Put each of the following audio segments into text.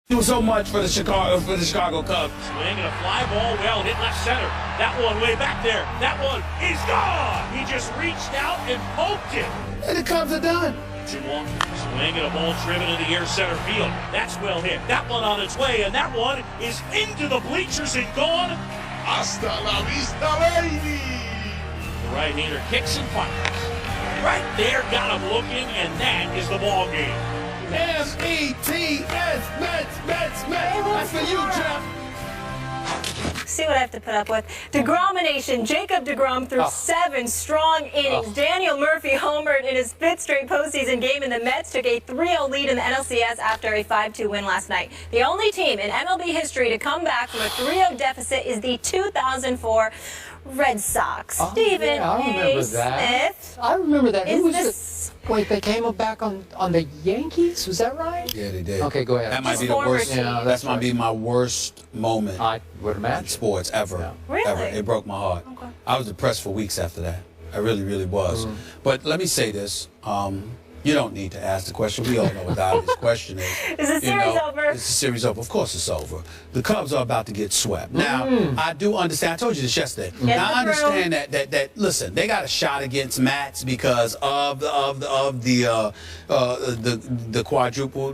Do so much for the Chicago Cubs. Swing and a fly ball, well hit left center. That one way back there. That one is gone. He just reached out and poked it. And the Cubs are done. 2-1. Swing and a ball driven in the air center field. That's well hit. That one on its way, and that one is into the bleachers and gone. Hasta la vista, baby. The right-hander kicks and fires. Right there, got him looking, and that is the ball game. M-E-T-S, Mets. That's for you, Jeff. See what I have to put up with. DeGrom-a-nation. Jacob DeGrom threw 7 strong innings. Daniel Murphy homered in his 5th straight postseason game, and the Mets took a 3-0 lead in the NLCS after a 5-2 win last night. The only team in MLB history to come back from a 3-0 deficit is the 2004 Red Sox. Stephen I remember that. Smith. I remember that. Is Who was this... Wait, they came back on the Yankees? Was that right? Yeah, they did. Okay, go ahead. That might be the worst. Yeah, that might be my worst moment I would imagine. in sports ever. Yeah. Really? Ever. It broke my heart. Okay. I was depressed for weeks after that. I really, really was. But let me say this. You don't need to ask the question. We all know what the obvious question is. Is the series over? Is the series over? Of course it's over. The Cubs are about to get swept. Now, I do understand. I told you this yesterday. Now, I understand that listen, they got a shot against Mats because of the quadruple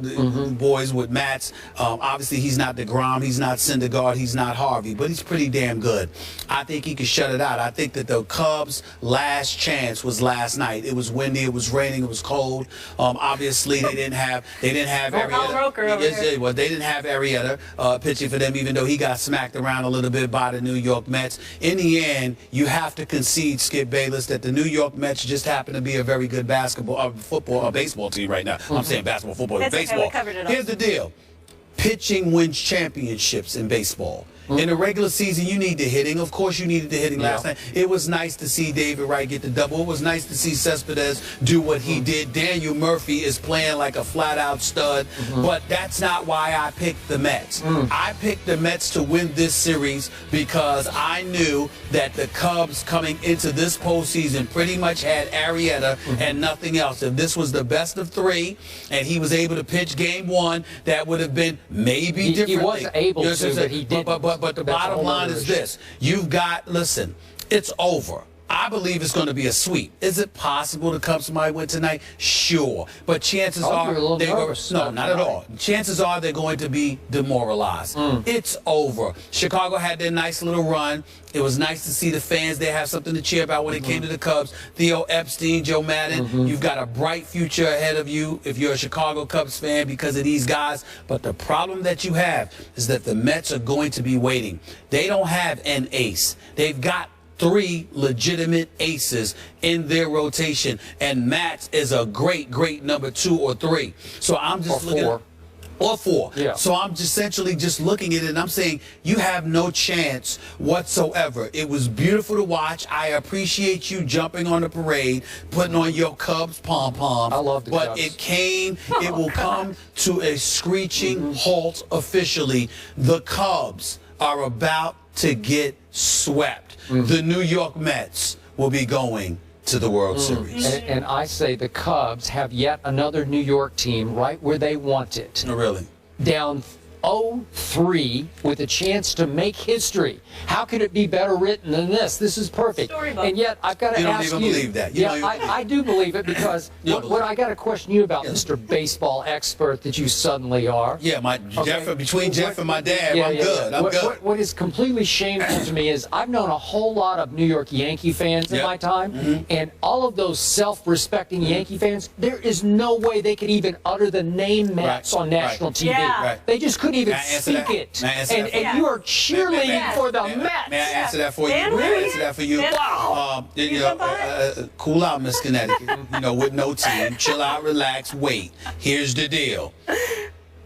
boys with Mats. Obviously, he's not DeGrom, he's not Syndergaard, he's not Harvey, but he's pretty damn good. I think he can shut it out. I think that the Cubs' last chance was last night. It was windy, it was raining, it was cold. Obviously, they didn't have Arrieta. Well, they didn't have Arrieta pitching for them, even though he got smacked around a little bit by the New York Mets. In the end, you have to concede, Skip Bayless, that the New York Mets just happen to be a very good basketball, football, or baseball team right now. I'm saying basketball, football, That's baseball. Okay, we covered it all. Here's the deal: pitching wins championships in baseball. In the regular season, you need the hitting. Of course, you needed the hitting last night. It was nice to see David Wright get the double. It was nice to see Cespedes do what he did. Daniel Murphy is playing like a flat-out stud. But that's not why I picked the Mets. I picked the Mets to win this series because I knew that the Cubs coming into this postseason pretty much had Arrieta and nothing else. If this was the best of 3 and he was able to pitch game 1, that would have been maybe different. He was able to, but he didn't. But the bottom line is this. You've got, listen, it's over. I believe it's going to be a sweep. Is it possible the Cubs might win tonight? Sure. But chances are no, not at all. Chances are they're going to be demoralized. It's over. Chicago had their nice little run. It was nice to see the fans. They have something to cheer about when it came to the Cubs. Theo Epstein, Joe Madden, you've got a bright future ahead of you if you're a Chicago Cubs fan because of these guys. But the problem that you have is that the Mets are going to be waiting. They don't have an ace. They've got 3 legitimate aces in their rotation, and Mats is a great number 2 or 3. So I'm just looking at, or 4. Yeah. So I'm essentially just looking at it and I'm saying you have no chance whatsoever. It was beautiful to watch. I appreciate you jumping on the parade, putting on your Cubs pom-pom. I love the But Cubs. it will come to a screeching halt officially. The Cubs are about to get swept. The New York Mets will be going to the World Series. And I say the Cubs have yet another New York team right where they want it. No, really. Down 0-3 with a chance to make history. How could it be better written than this? This is perfect. Storybook. And yet, I've got to ask you. You don't even believe that. I do believe it because what I got to question you about, Mr. Baseball expert that you suddenly are. Yeah, between Jeff and my dad, I'm good. I'm good. What is completely shameful to me is I've known a whole lot of New York Yankee fans in my time, and all of those self-respecting Yankee fans, there is no way they could even utter the name Mets on national TV. Yeah. They just couldn't even speak it. And you are cheerleading for the Mets. May I answer that for you? Dan, May I answer that for you? Wow. Cool out, Miss Connecticut. With no team. Chill out, relax, wait. Here's the deal.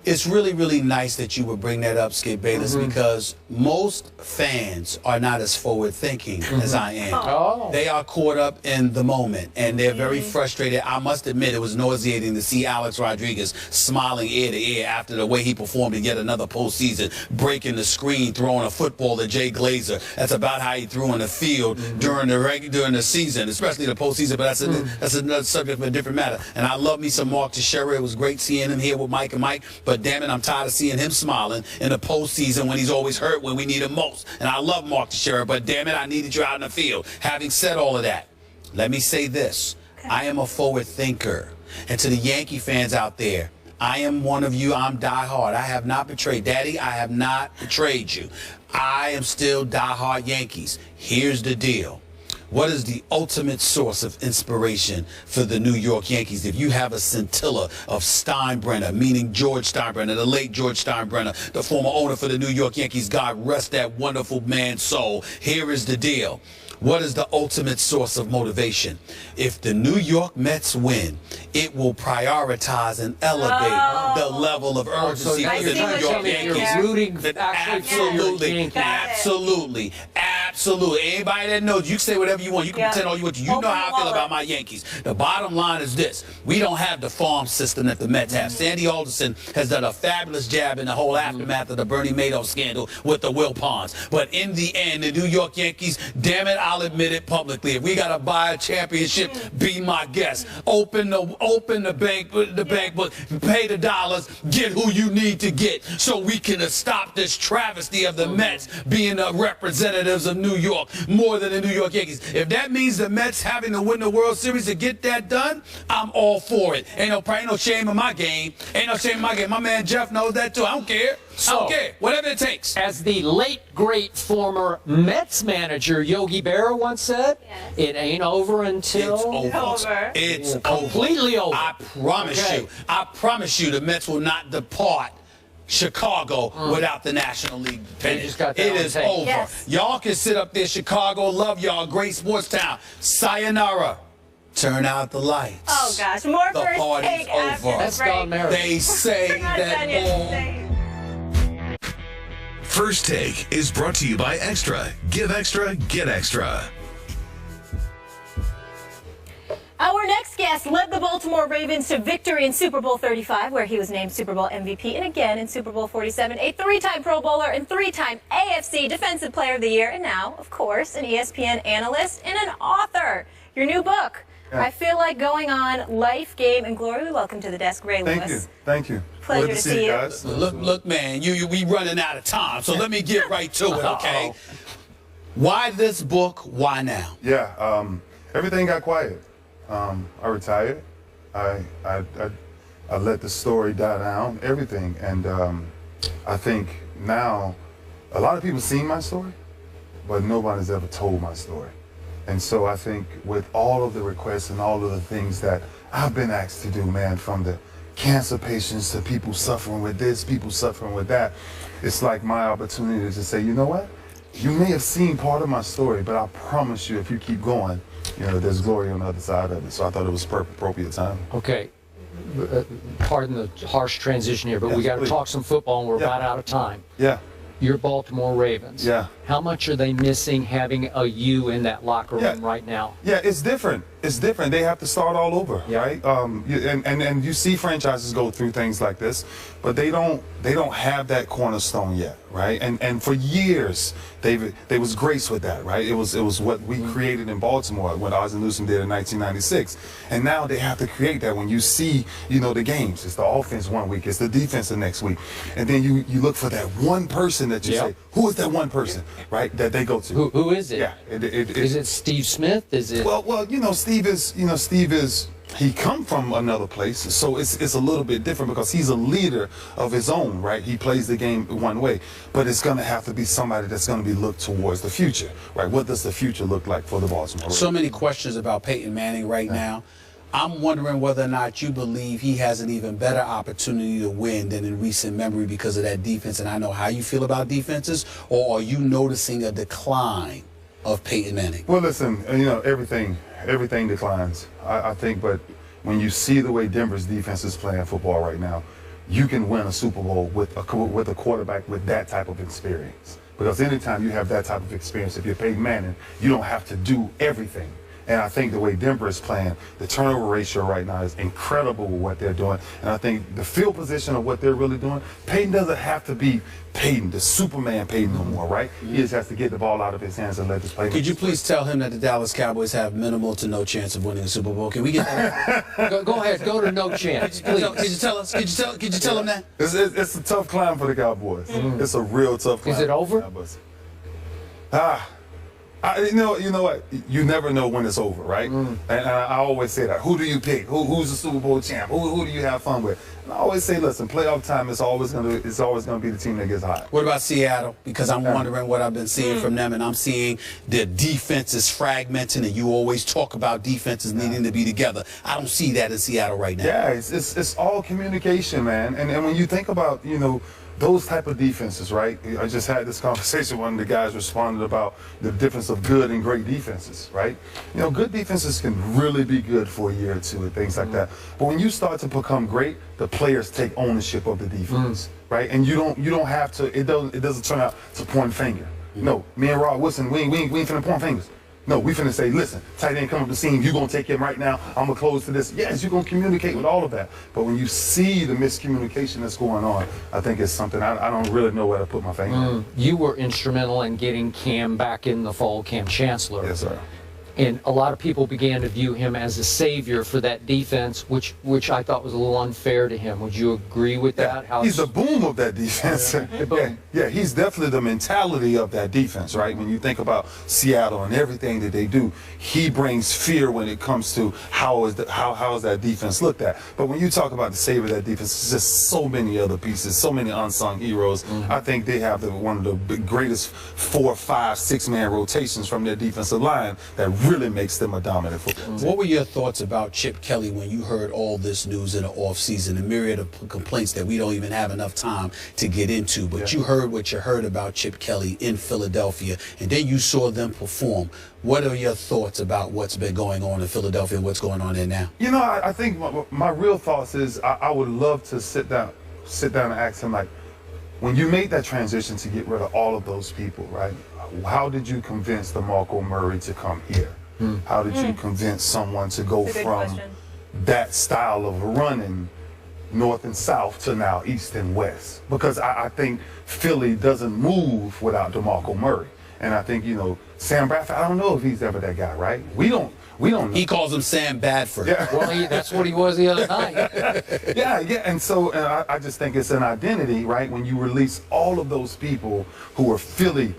It's really nice that you would bring that up, Skip Bayless, because most fans are not as forward-thinking as I am. Oh. They are caught up in the moment, and they're very frustrated. I must admit, it was nauseating to see Alex Rodriguez smiling ear to ear after the way he performed in yet another postseason, breaking the screen, throwing a football to Jay Glazer. That's about how he threw in the field during the season, especially the postseason, but that's another subject for a different matter. And I love me some Mark Teixeira. It was great seeing him here with Mike and Mike, but but damn it, I'm tired of seeing him smiling in the postseason when he's always hurt when we need him most. And I love Mark Teixeira, but damn it, I needed you out in the field. Having said all of that, let me say this. I am a forward thinker. And to the Yankee fans out there, I am one of you. I'm diehard. I have not betrayed. Daddy, I have not betrayed you. I am still diehard Yankees. Here's the deal. What is the ultimate source of inspiration for the New York Yankees? If you have a scintilla of Steinbrenner, meaning George Steinbrenner, the late George Steinbrenner, the former owner for the New York Yankees, God rest that wonderful man's soul. Here is the deal. What is the ultimate source of motivation? If the New York Mets win, it will prioritize and elevate the level of urgency for the New York Yankees. Rooting Absolutely. Absolutely. Absolutely. Anybody that knows, you can say whatever you want. You can pretend all you want to. You know how I feel about my Yankees. The bottom line is this. We don't have the farm system that the Mets have. Sandy Alderson has done a fabulous job in the whole aftermath of the Bernie Madoff scandal with the Wilpons. But in the end, the New York Yankees, damn it, I'll admit it publicly. If we got to buy a championship, be my guest. Open the bank book, pay the dollars, get who you need to get so we can stop this travesty of the Mets being the representatives of New York more than the New York Yankees. If that means the Mets having to win the World Series to get that done, I'm all for it. Ain't no shame in my game. Ain't no shame in my game. My man Jeff knows that too. I don't care. I don't care. Whatever it takes. As the late, great former Mets manager Yogi Berra once said, it ain't over until it's over. It's completely over. I promise you. I promise you the Mets will not depart Chicago without the National League pennant. It is over. Yes. Y'all can sit up there, Chicago. Love y'all. Great sports town. Sayonara. Turn out the lights. Oh, gosh. More the first party's take over. after the That's break. Don Merritt. They say that all. First Take is brought to you by Extra. Give Extra, get Extra. Our next guest led the Baltimore Ravens to victory in Super Bowl 35, where he was named Super Bowl MVP, and again in Super Bowl 47, a three-time Pro Bowler and three-time AFC Defensive Player of the Year, and now, of course, an ESPN analyst and an author. Your new book, I Feel Like Going On, Life, Game, and Glory. Welcome to the desk, Ray Lewis. Thank you. Pleasure to see you. Guys. Look, man, we running out of time, so let me get right to it, okay? Why this book? Why now? Yeah, everything got quiet. I retired. I let the story die down, everything. And I think now a lot of people seen my story, but nobody's ever told my story. And so I think with all of the requests and all of the things that I've been asked to do, man, from the cancer patients to people suffering with this, people suffering with that, it's like my opportunity to say, you know what? You may have seen part of my story, but I promise you, if you keep going, you know, there's glory on the other side of it. So I thought it was appropriate time. Okay. Pardon the harsh transition here, but we got to talk some football, and we're about out of time. Yeah. Your Baltimore Ravens. Yeah. How much are they missing having a you in that locker room right now? Yeah, it's different. It's different. They have to start all over, right? And you see franchises go through things like this, but they don't have that cornerstone yet, right? And for years they was graced with that, right? It was what we created in Baltimore, what Oz and Newsom did in 1996, and now they have to create that. When you see, you know, the games, it's the offense one week, it's the defense the next week, and then you look for that one person that you say, who is that one person, right? That they go to. Who is it? Yeah, is it Steve Smith? Is it? Well, you know, Steve is. He come from another place, so it's a little bit different because he's a leader of his own, right? He plays the game one way, but it's going to have to be somebody that's going to be looked towards the future, right? What does the future look like for the Baltimore Ravens? So many questions about Peyton Manning right now. I'm wondering whether or not you believe he has an even better opportunity to win than in recent memory because of that defense. And I know how you feel about defenses, or are you noticing a decline of Peyton Manning? Well, listen, you know, everything declines. I think, but when you see the way Denver's defense is playing football right now, you can win a Super Bowl with a quarterback with that type of experience. Because anytime you have that type of experience, if you're Peyton Manning, you don't have to do everything. And I think the way Denver is playing, the turnover ratio right now is incredible with what they're doing. And I think the field position of what they're really doing, Peyton doesn't have to be Peyton, the Superman Peyton no more, right? He just has to get the ball out of his hands and let this play. Could you please tell him that the Dallas Cowboys have minimal to no chance of winning the Super Bowl? Can we get that? Go ahead, go to no chance. Please. Could you tell us? Could you tell him that? It's a tough climb for the Cowboys. It's a real tough climb. Is it over? You know what? You never know when it's over, right? And I always say that. Who do you pick? Who's the Super Bowl champ? Who do you have fun with? And I always say, listen, playoff time is always gonna be the team that gets hot. What about Seattle? Because I'm wondering what I've been seeing from them, and I'm seeing their defense is fragmenting, and you always talk about defenses needing to be together. I don't see that in Seattle right now. Yeah, it's all communication, man. And when you think about, those type of defenses, right? I just had this conversation. One of the guys responded about the difference of good and great defenses, right? Good defenses can really be good for a year or two and things like that. But when you start to become great, the players take ownership of the defense, right? And you don't have to. It doesn't turn out to point finger. No, me and Rod Wilson, we ain't finna point fingers. No, we finna say, listen, tight end come up the seam, you gonna take him right now, I'm gonna close to this. Yes, you're gonna communicate with all of that. But when you see the miscommunication that's going on, I think it's something I don't really know where to put my finger on. You were instrumental in getting Cam back in the fold, Cam Chancellor. Yes, sir. And a lot of people began to view him as a savior for that defense, which I thought was a little unfair to him. Would you agree with that? He's the boom of that defense. Yeah, he's definitely the mentality of that defense, right? When you think about Seattle and everything that they do, he brings fear when it comes to how is that defense looked at. But when you talk about the savior of that defense, it's just so many other pieces, so many unsung heroes. I think they have one of the greatest 4, 5, 6-man rotations from their defensive line that really makes them a dominant football team. What were your thoughts about Chip Kelly when you heard all this news in the offseason, a myriad of complaints that we don't even have enough time to get into, but you heard what you heard about Chip Kelly in Philadelphia, and then you saw them perform. What are your thoughts about what's been going on in Philadelphia and what's going on there now? I think my real thoughts is I would love to sit down and ask him, like, when you made that transition to get rid of all of those people, right? How did you convince DeMarco Murray to come here? How did you convince someone to go from that style of running north and south to now east and west? Because I think Philly doesn't move without DeMarco Murray. And I think, Sam Bradford, I don't know if he's ever that guy, right? We don't know. He calls him Sam Badford. Yeah. Well, that's what he was the other night. Yeah. And so I just think it's an identity, right? When you release all of those people who are Philly,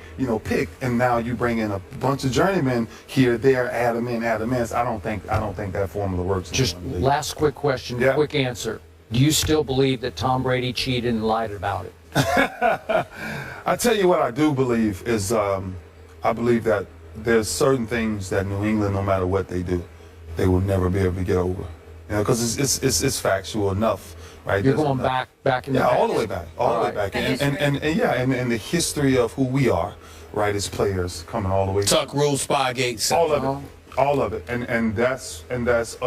picked, and now you bring in a bunch of journeymen here, there, add them in. I don't think that formula works. Just last quick question, quick answer. Do you still believe that Tom Brady cheated and lied about it? I tell you what I do believe is I believe that there's certain things that New England, no matter what they do, they will never be able to get over. Because it's factual enough, right? You're going back in the past. All the way back, all the way back, and the history of who we are, right, as players, coming all the way. Tuck Rule, Spygate, all of it, and that's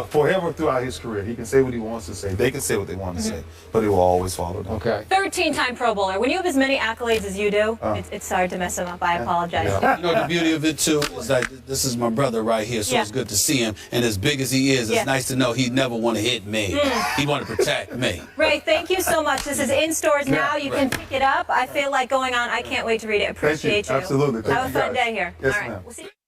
forever throughout his career. He can say what he wants to say. They can say what they want to say, but he will always follow them. Okay. 13-time Pro Bowler. When you have as many accolades as you do, it's hard to mess him up. I apologize. The beauty of it too is that this is my brother right here, so it's good to see him. And as big as he is, it's nice to know he'd never want to hit me. He want to protect me. Ray, thank you so much. This is in stores now. You can pick it up. I feel like going on. I can't wait to read it. Appreciate you. Absolutely. Have a fun day here. Yes, all right. ma'am. We'll see you.